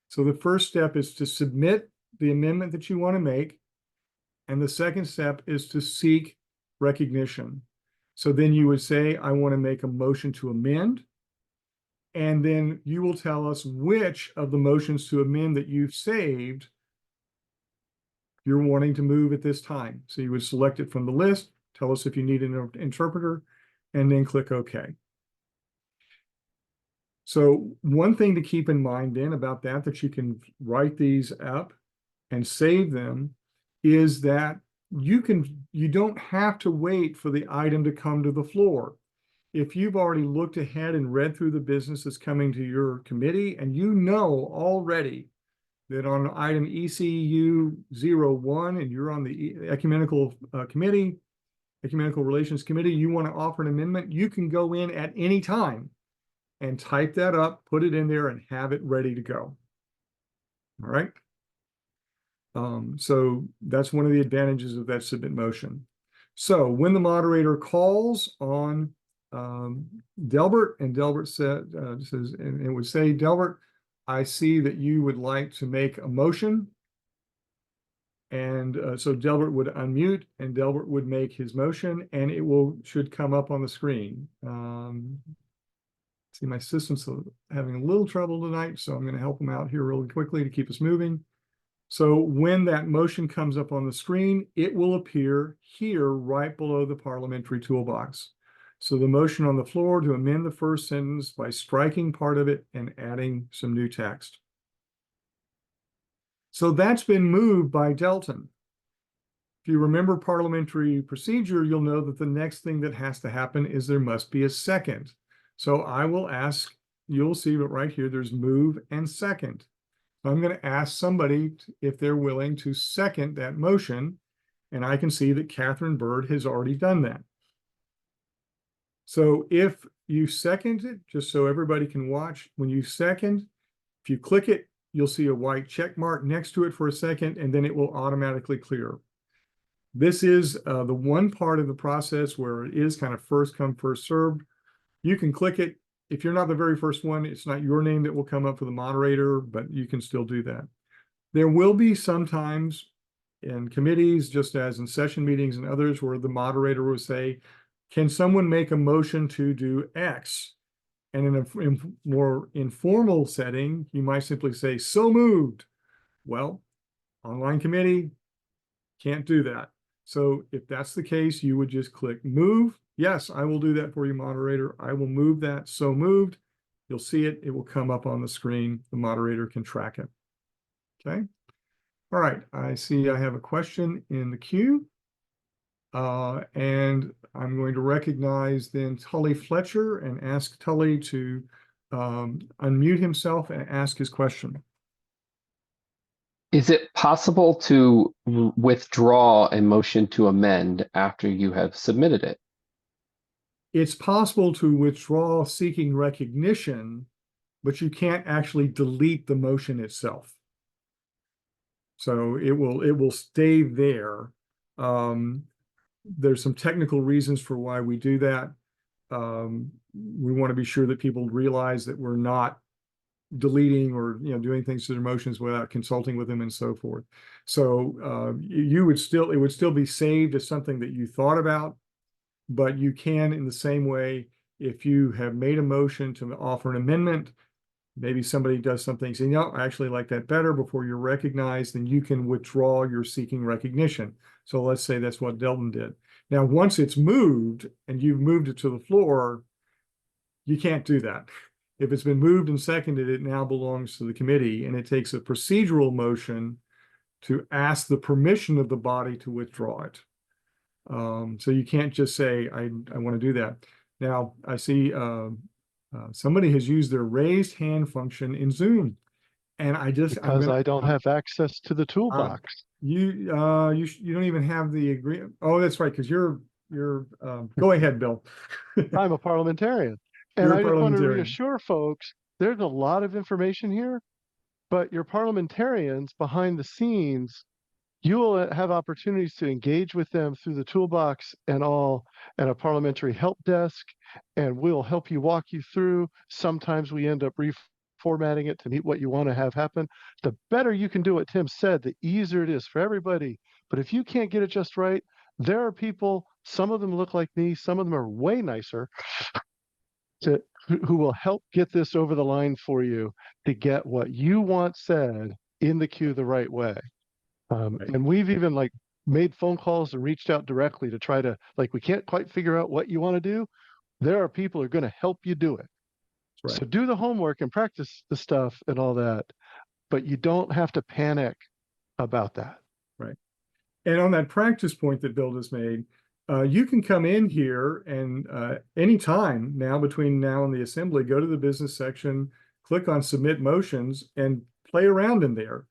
So the first step is to submit the amendment that you want to make. And the second step is to seek recognition. So then you would say, I want to make a motion to amend. And then you will tell us which of the motions to amend that you've saved you're wanting to move at this time. So you would select it from the list, tell us if you need an interpreter, and then click OK. So one thing to keep in mind then about that you can write these up and save them is that you don't have to wait for the item to come to the floor. If you've already looked ahead and read through the business that's coming to your committee, and you know already that on item ECU 01, and you're on the Ecumenical Committee, Ecumenical Relations Committee, you want to offer an amendment, you can go in at any time and type that up, put it in there, and have it ready to go. All right. So that's one of the advantages of that submit motion. So when the moderator calls on Delbert, and Delbert says, and it would say, Delbert, I see that you would like to make a motion. And so Delbert would unmute and Delbert would make his motion and it should come up on the screen. See, my system's having a little trouble tonight, so I'm going to help him out here really quickly to keep us moving. So when that motion comes up on the screen, it will appear here right below the parliamentary toolbox. So the motion on the floor to amend the first sentence by striking part of it and adding some new text. So that's been moved by Delton. If you remember parliamentary procedure, you'll know that the next thing that has to happen is there must be a second. So I will ask, you'll see that right here, there's move and second. So I'm going to ask somebody if they're willing to second that motion. And I can see that Catherine Bird has already done that. So if you second it, just so everybody can watch, when you second, if you click it, you'll see a white check mark next to it for a second, and then it will automatically clear. This is the one part of the process where it is kind of first come, first served. You can click it. If you're not the very first one, it's not your name that will come up for the moderator, but you can still do that. There will be sometimes in committees, just as in session meetings and others, where the moderator will say, can someone make a motion to do X? And in a more informal setting, you might simply say, so moved. Well, online committee can't do that. So if that's the case, you would just click move. Yes, I will do that for you, moderator. I will move that. So moved. You'll see it. It will come up on the screen. The moderator can track it. Okay. All right. I see I have a question in the queue. And I'm going to recognize then Tully Fletcher and ask Tully to unmute himself and ask his question. Is it possible to withdraw a motion to amend after you have submitted it? It's possible to withdraw seeking recognition, but you can't actually delete the motion itself. So it will stay there. There's some technical reasons for why we do that. We want to be sure that people realize that we're not deleting or doing things to their motions without consulting with them and so forth. So it would still be saved as something that you thought about, but you can, in the same way, if you have made a motion to offer an amendment, maybe somebody does something, saying, no, I actually like that better, before you're recognized, then you can withdraw your seeking recognition. So let's say that's what Delton did. Now, once it's moved and you've moved it to the floor, you can't do that. If it's been moved and seconded, it now belongs to the committee, and it takes a procedural motion to ask the permission of the body to withdraw it. So you can't just say, I want to do that. Now, I see somebody has used their raised hand function in Zoom. And I don't have access to the toolbox. You don't even have the agreement. Oh, that's right, because you're go ahead, Bill. I'm a parliamentarian. And I just want to reassure folks, there's a lot of information here, but your parliamentarians behind the scenes, you will have opportunities to engage with them through the toolbox and a parliamentary help desk, and we'll help you, walk you through. Sometimes we end up reformatting it to meet what you want to have happen. The better you can do what Tim said, the easier it is for everybody. But if you can't get it just right, there are people, some of them look like me, some of them are way nicer, who will help get this over the line for you to get what you want said in the queue the right way. And we've even made phone calls and reached out directly to try to, we can't quite figure out what you want to do. There are people who are going to help you do it. Right. So do the homework and practice the stuff and all that, but you don't have to panic about that. Right. And on that practice point that Bill just made, you can come in here and anytime now, between now and the assembly, go to the business section, click on submit motions, and play around in there.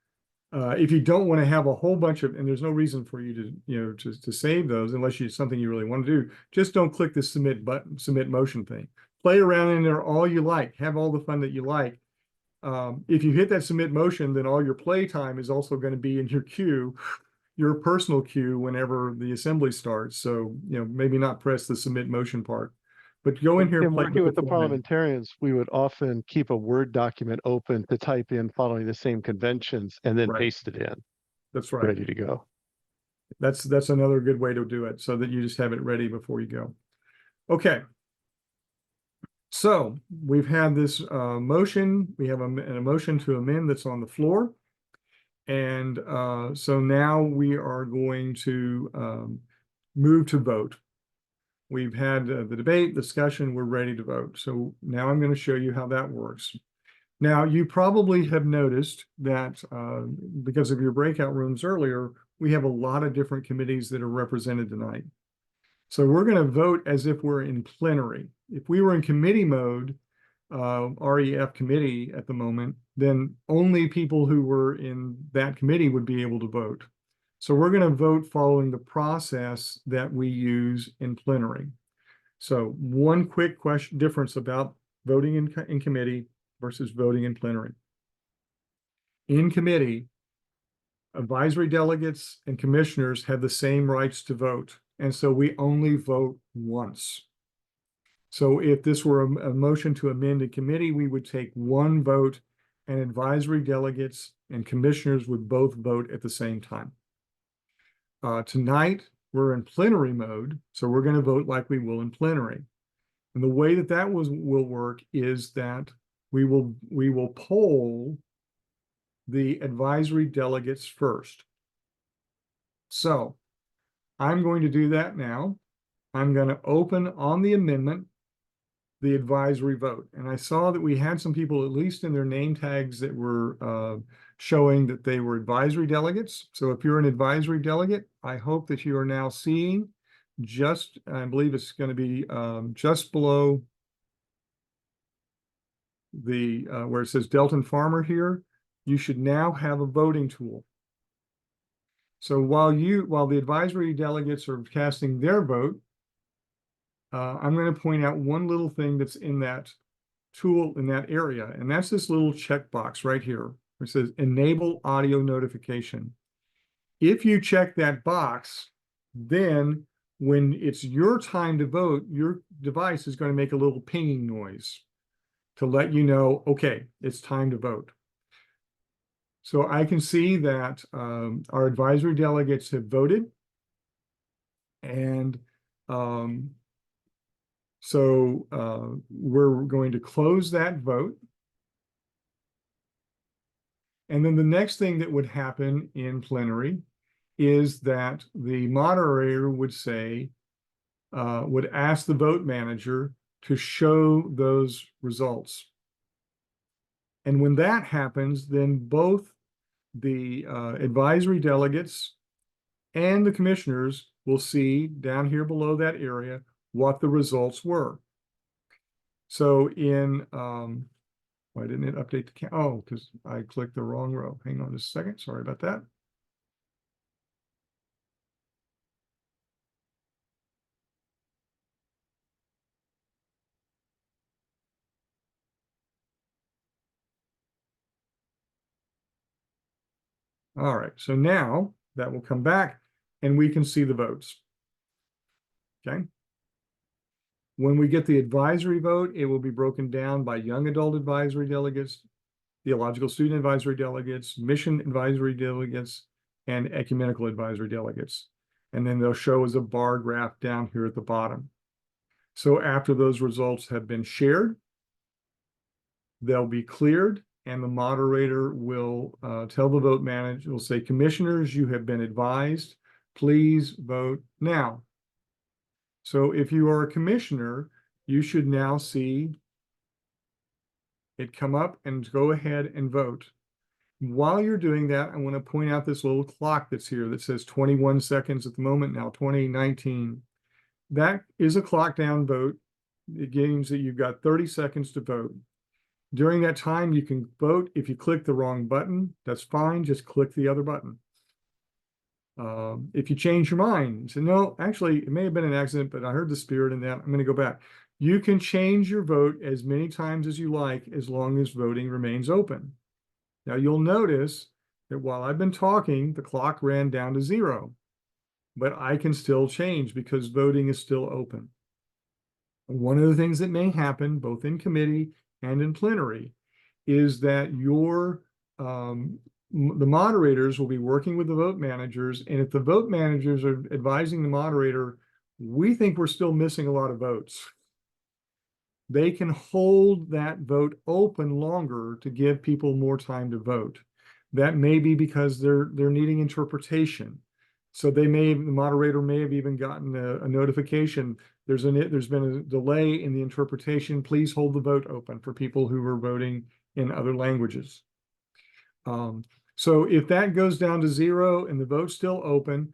If you don't want to have a whole bunch of, and there's no reason for you to save those unless it's something you really want to do, just don't click the submit button, submit motion thing. Play around in there all you like, have all the fun that you like. If you hit that submit motion, then all your play time is also going to be in your queue, your personal queue, whenever the assembly starts. So, maybe not press the submit motion part, but go in here. And working with the parliamentarians, we would often keep a Word document open to type in following the same conventions and then paste it in. That's right. Ready to go. That's another good way to do it, so that you just have it ready before you go. Okay. So we've had this motion. We have a motion to amend that's on the floor. And so now we are going to move to vote. We've had the debate, discussion, we're ready to vote. So now I'm going to show you how that works. Now, you probably have noticed that because of your breakout rooms earlier, we have a lot of different committees that are represented tonight. So we're going to vote as if we're in plenary. If we were in committee mode, REF committee at the moment, then only people who were in that committee would be able to vote. So we're going to vote following the process that we use in plenary. So one quick question difference about voting in committee versus voting in plenary. In committee, advisory delegates and commissioners have the same rights to vote. And so we only vote once. So if this were a motion to amend a committee, we would take one vote, and advisory delegates and commissioners would both vote at the same time. Tonight, we're in plenary mode, so we're going to vote like we will in plenary. And the way that will work is that we will poll the advisory delegates first. So I'm going to do that now. I'm going to open on the amendment the advisory vote. And I saw that we had some people, at least in their name tags, that were showing that they were advisory delegates. So if you're an advisory delegate, I hope that you are now seeing just, I believe it's going to be just below the where it says Delton Farmer here, you should now have a voting tool. So while the advisory delegates are casting their vote, I'm going to point out one little thing that's in that tool in that area, and that's this little checkbox right here. It says enable audio notification. If you check that box, then when it's your time to vote, your device is going to make a little pinging noise to let you know, okay, it's time to vote. So I can see that our advisory delegates have voted, and so we're going to close that vote. And then the next thing that would happen in plenary is that the moderator would say, would ask the vote manager to show those results. And when that happens, then both the advisory delegates and the commissioners will see down here below that area what the results were. So in, why didn't it update the oh, because I clicked the wrong row. Hang on just a second. Sorry about that. All right, so now that will come back and we can see the votes. Okay. When we get the advisory vote, it will be broken down by young adult advisory delegates, theological student advisory delegates, mission advisory delegates, and ecumenical advisory delegates. And then they'll show as a bar graph down here at the bottom. So after those results have been shared, they'll be cleared, and the moderator will tell the vote manager, will say, commissioners, you have been advised, please vote now. So if you are a commissioner, you should now see it come up and go ahead and vote. While you're doing that, I want to point out this little clock that's here that says 21 seconds at the moment, now 2019. That is a clock down vote. It means that you've got 30 seconds to vote. During that time, you can vote. If you click the wrong button, that's fine. Just click the other button. If you change your mind, say, no, actually, it may have been an accident, but I heard the spirit in that. I'm going to go back. You can change your vote as many times as you like, as long as voting remains open. Now, you'll notice that while I've been talking, the clock ran down to 0, but I can still change because voting is still open. One of the things that may happen, both in committee and in plenary, is that the moderators will be working with the vote managers, and if the vote managers are advising the moderator, we think we're still missing a lot of votes, they can hold that vote open longer to give people more time to vote. That may be because they're needing interpretation. So the moderator may have even gotten a notification there's been a delay in the interpretation. Please hold the vote open for people who are voting in other languages. So if that goes down to 0 and the vote's still open,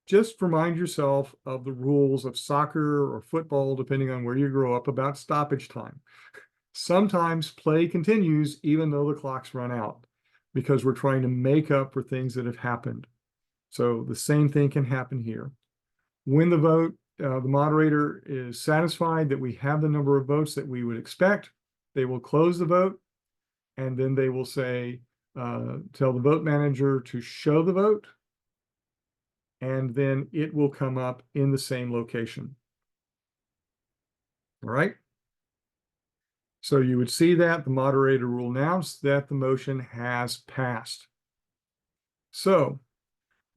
just remind yourself of the rules of soccer or football, depending on where you grow up, about stoppage time. Sometimes play continues even though the clock's run out, because we're trying to make up for things that have happened. So the same thing can happen here. When the vote, the moderator is satisfied that we have the number of votes that we would expect, they will close the vote, and then they will say, tell the vote manager to show the vote, and then it will come up in the same location. All right. So you would see that the moderator will announce that the motion has passed. So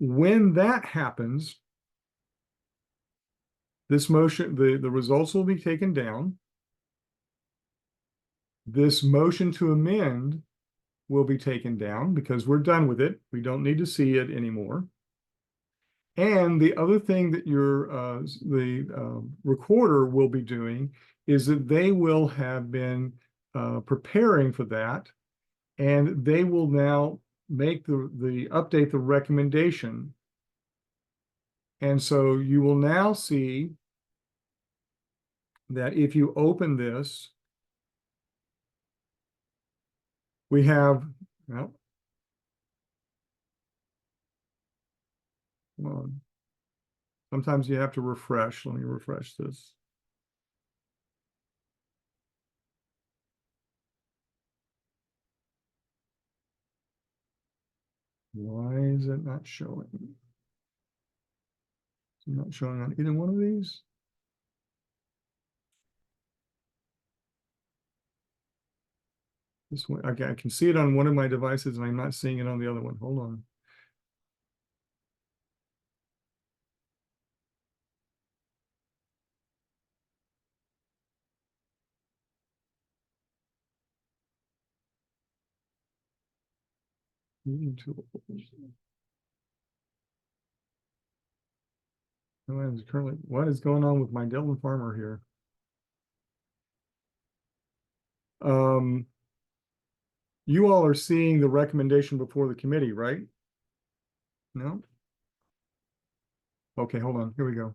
when that happens, this motion, the results will be taken down. This motion to amend will be taken down because we're done with it. We don't need to see it anymore. And the other thing that the recorder will be doing is that they will have been preparing for that, and they will now make the update the recommendation. And so you will now see that if you open this, we have, well, come on. Sometimes you have to refresh. Let me refresh this. Why is it not showing? It's not showing on either one of these. This one, okay, I can see it on one of my devices and I'm not seeing it on the other one. Hold on. Meeting tools. What is going on with my Delton Farmer here? You all are seeing the recommendation before the committee, right? No? Okay, hold on. Here we go.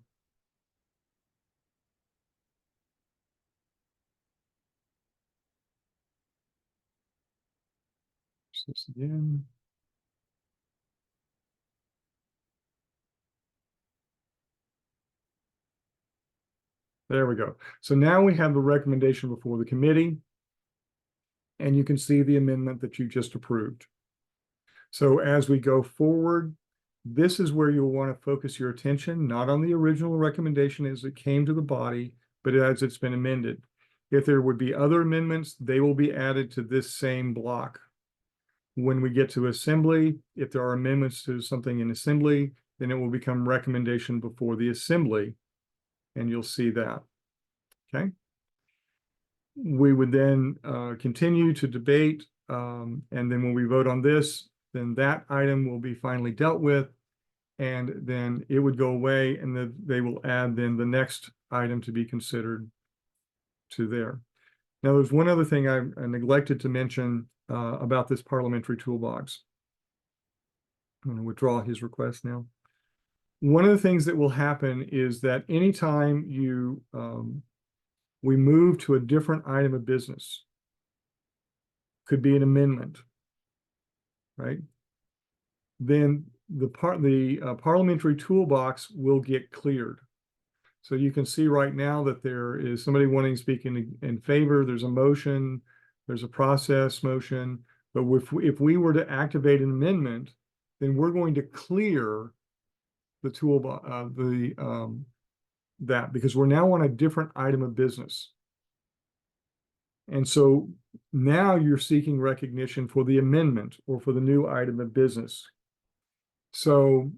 This again. There we go. So now we have the recommendation before the committee, and you can see the amendment that you just approved. So as we go forward, this is where you'll want to focus your attention, not on the original recommendation as it came to the body, but as it's been amended. If there would be other amendments, they will be added to this same block. When we get to assembly, if there are amendments to something in assembly, then it will become recommendation before the assembly, and you'll see that. Okay. We would then continue to debate, and then when we vote on this, then that item will be finally dealt with, and then it would go away, and then they will add then the next item to be considered to there. Now, there's one other thing I neglected to mention about this parliamentary toolbox. I'm going to withdraw his request now. One of the things that will happen is that anytime you we move to a different item of business, could be an amendment, right? Then the parliamentary toolbox will get cleared. So you can see right now that there is somebody wanting to speak in favor. There's a motion, there's a process motion. But if we were to activate an amendment, then we're going to clear the toolbox, that, because we're now on a different item of business. And so now you're seeking recognition for the amendment or for the new item of business. So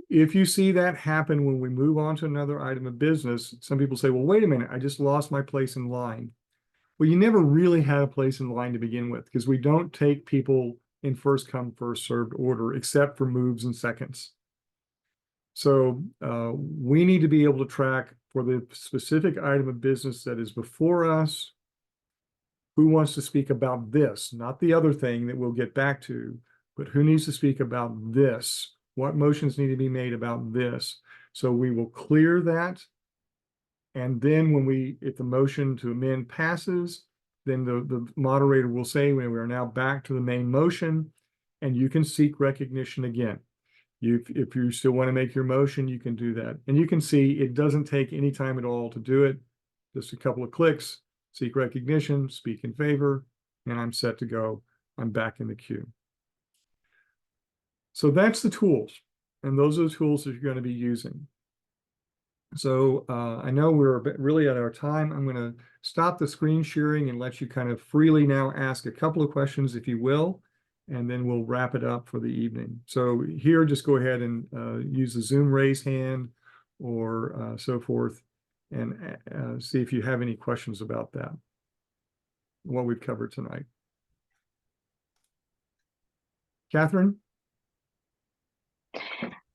if you see that happen when we move on to another item of business, some people say, well, wait a minute, I just lost my place in line. Well, you never really had a place in line to begin with, because we don't take people in first come, first served order, except for moves and seconds. So we need to be able to track for the specific item of business that is before us. Who wants to speak about this, not the other thing that we'll get back to, but who needs to speak about this? What motions need to be made about this? So we will clear that. And then if the motion to amend passes, then the moderator will say, we are now back to the main motion, and you can seek recognition again. If you still want to make your motion, you can do that. And you can see it doesn't take any time at all to do it. Just a couple of clicks, seek recognition, speak in favor, and I'm set to go. I'm back in the queue. So that's the tools. And those are the tools that you're going to be using. So I know we're really at our time. I'm going to stop the screen sharing and let you kind of freely now ask a couple of questions, if you will, and then we'll wrap it up for the evening. So here, just go ahead and use the Zoom raise hand or so forth, and see if you have any questions about that, what we've covered tonight. Catherine?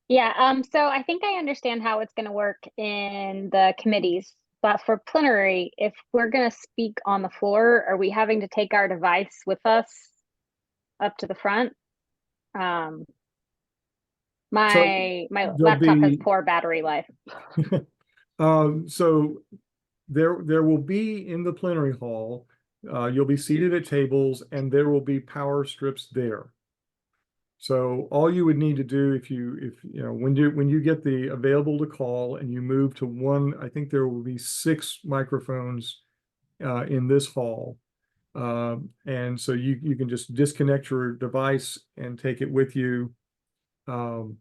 Yeah, so I think I understand how it's going to work in the committees, but for plenary, if we're going to speak on the floor, are we having to take our device with us up to the front? My laptop has poor battery life. So there will be in the plenary hall, you'll be seated at tables, and there will be power strips there. So all you would need to do if you know when you get the available to call and you move to one, I think there will be 6 microphones in this hall. And so you can just disconnect your device and take it with you, you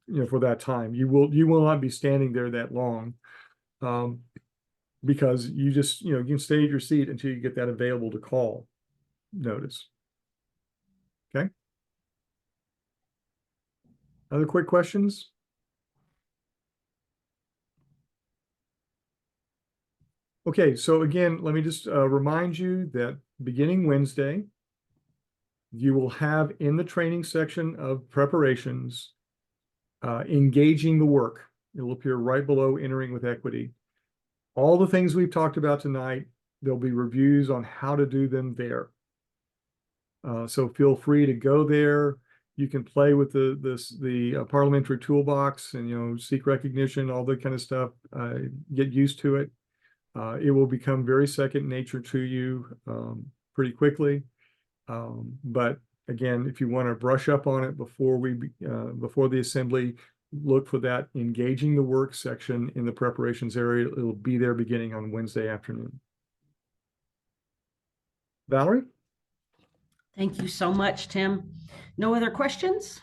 know, for that time. You will not be standing there that long, because you just, you know, you can stay at your seat until you get that available to call notice. Okay. Other quick questions? Okay, so again, let me just remind you that beginning Wednesday, you will have in the training section of preparations, engaging the work. It will appear right below entering with equity. All the things we've talked about tonight, there'll be reviews on how to do them there. So feel free to go there. You can play with the parliamentary toolbox and, you know, seek recognition, all that kind of stuff. Get used to it. It will become very second nature to you pretty quickly. But again, if you want to brush up on it before the assembly, look for that engaging the work section in the preparations area. It'll be there beginning on Wednesday afternoon. Valerie? Thank you so much, Tim. No other questions?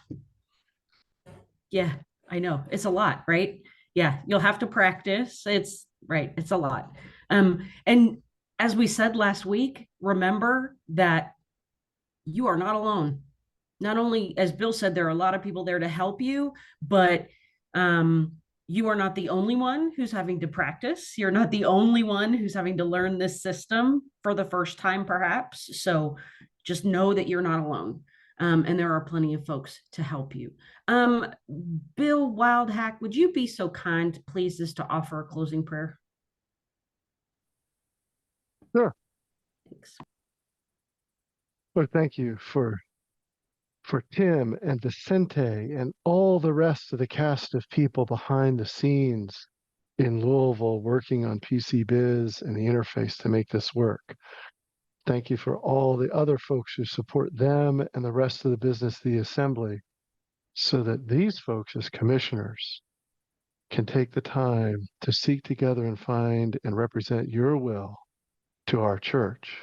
Yeah, I know. It's a lot, right? Yeah, you'll have to practice. It's right. It's a lot. And as we said last week, remember that you are not alone. Not only, as Bill said, there are a lot of people there to help you, but you are not the only one who's having to practice. You're not the only one who's having to learn this system for the first time, perhaps. So just know that you're not alone. And there are plenty of folks to help you. Bill Wildhack, would you be so kind, please, as to offer a closing prayer? Sure. Thanks. Well, thank you for Tim and Vicente and all the rest of the cast of people behind the scenes in Louisville working on PCBiz and the interface to make this work. Thank you for all the other folks who support them and the rest of the business of the assembly, so that these folks as commissioners can take the time to seek together and find and represent your will to our church,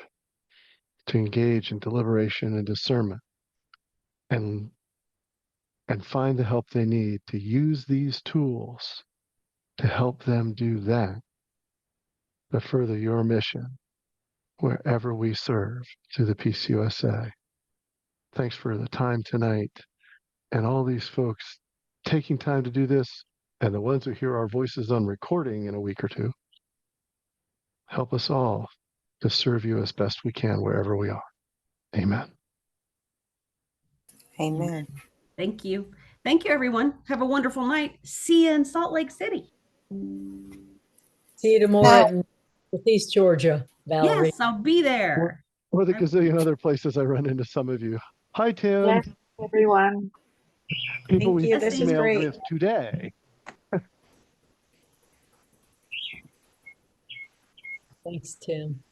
to engage in deliberation and discernment, and find the help they need to use these tools to help them do that, to further your mission wherever we serve through the PCUSA. Thanks for the time tonight, and all these folks taking time to do this, and the ones who hear our voices on recording in a week or two. Help us all to serve you as best we can wherever we are. Amen. Amen. Thank you. Thank you, everyone. Have a wonderful night. See you in Salt Lake City. See you tomorrow in Northeast Georgia, Valerie. Yes, I'll be there. Or the gazillion other places I run into some of you. Hi, Tim. Yes, everyone. People Thank we you. This was emailed great. with today. Thanks, Tim.